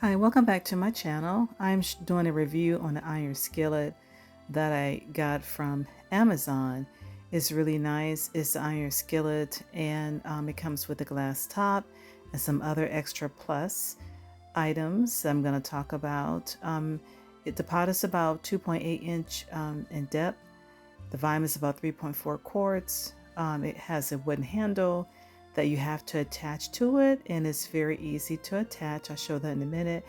Hi, welcome back to my channel. I'm doing a review on the Iron Skillet that I got from Amazon. It's really nice. It's the Iron Skillet and it comes with a glass top and some other extra plus items I'm going to talk about. The pot is about 2.8 inch in depth. The volume is about 3.4 quarts. It has a wooden handle that you have to attach to it, and it's very easy to attach. I'll show that in a minute.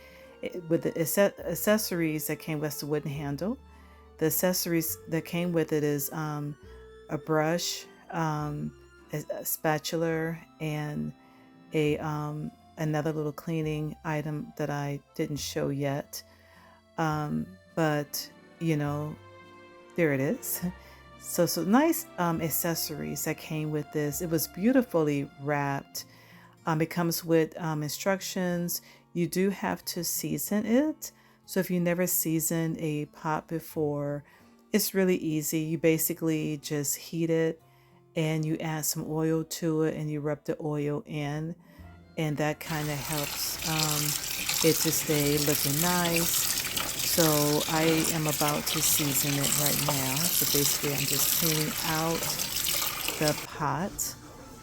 With the accessories that came with the wooden handle, the accessories that came with it is a brush, a spatula, and a another little cleaning item that I didn't show yet. But you know, there it is. So nice accessories that came with this. It was beautifully wrapped. It comes with instructions. You do have to season it. So if you never seasoned a pot before, it's really easy. You basically just heat it and you add some oil to it and you rub the oil in, and that kind of helps it to stay looking nice. So I am about to season it right now. So basically I'm just cleaning out the pot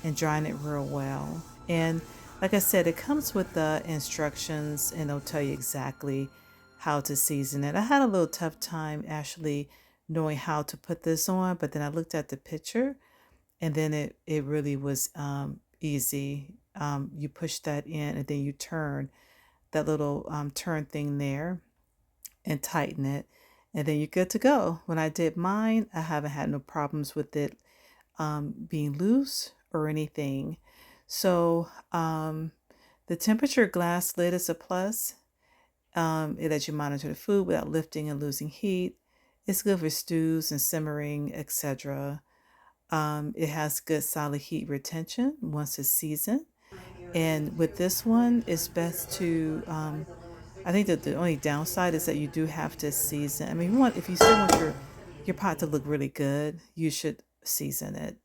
and drying it real well. And like I said, it comes with the instructions and it'll tell you exactly how to season it. I had a little tough time actually knowing how to put this on, but then I looked at the picture and then it really was easy. You push that in and then you turn that little turn thing there and tighten it, and then you're good to go. When I did mine, I haven't had no problems with it being loose or anything. So the temperature glass lid is a plus. It lets you monitor the food without lifting and losing heat. It's good for stews and simmering, etc. It has good solid heat retention once it's seasoned. And with this one, it's best to I think that the only downside is that you do have to season. I mean, if you still want your pot to look really good, you should season it,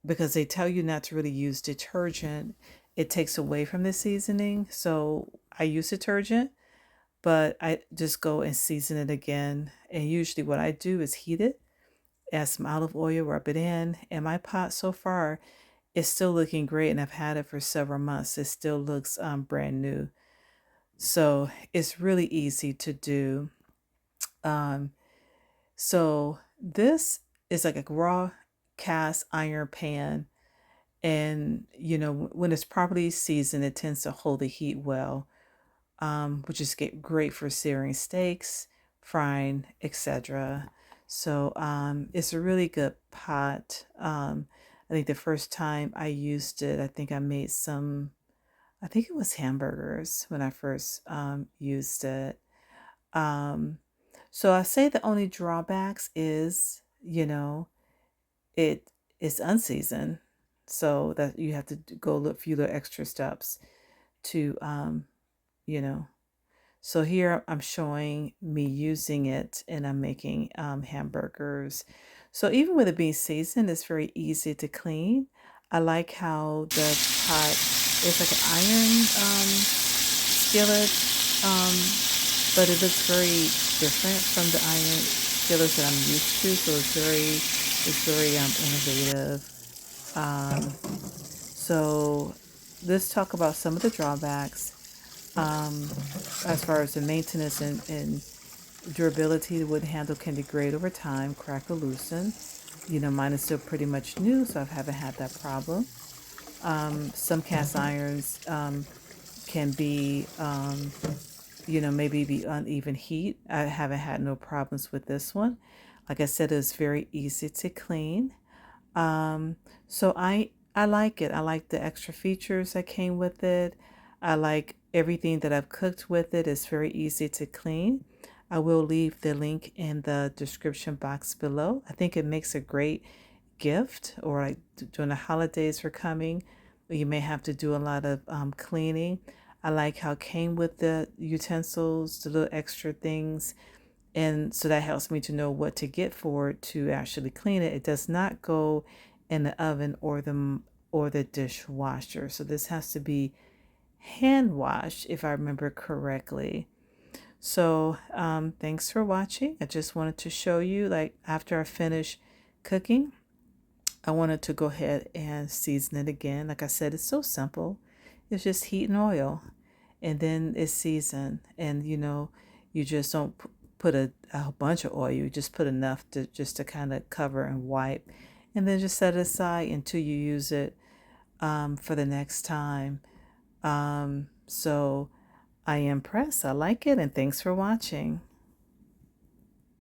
because they tell you not to really use detergent. It takes away from the seasoning. So I use detergent, but I just go and season it again. And usually what I do is heat it, add some olive oil, rub it in, and my pot so far is still looking great. And I've had it for several months. It still looks brand new. So it's really easy to do. Um, so this is like a raw cast iron pan. And, when it's properly seasoned, it tends to hold the heat well, which is great for searing steaks, frying, etc. So it's a really good pot. I think the first time I used it, I think I made I think it was hamburgers when I first used it. Um, so I say the only drawbacks is, it is unseasoned. So that you have to go a few little extra steps to, you know. So here I'm showing me using it and I'm making hamburgers. So even with it being seasoned, it's very easy to clean. I like how the pot is like an iron skillet, um, but it looks very different from the iron skillets that I'm used to. So it's very innovative. So let's talk about some of the drawbacks. As far as the maintenance and durability, the wood handle can degrade over time, crack or loosen. Mine is still pretty much new, so I haven't had that problem. Some cast irons can be, maybe be uneven heat. I haven't had no problems with this one. Like I said, it's very easy to clean. So I like it. I like the extra features that came with it. I like everything that I've cooked with it. It's very easy to clean. I will leave the link in the description box below. I think it makes a great gift, or like during the holidays are coming, you may have to do a lot of cleaning. I like how it came with the utensils, the little extra things, and so that helps me to know what to get for it to actually clean it. It does not go in the oven or the dishwasher. So this has to be hand wash, if I remember correctly. So thanks for watching. I just wanted to show you, like, after I finish cooking, I wanted to go ahead and season it again. Like I said, it's so simple. It's just heat and oil, and then it's seasoned. And you just don't put a bunch of oil. You just put enough to kind of cover and wipe, and then just set it aside until you use it for the next time. So I am impressed. I like it, and thanks for watching.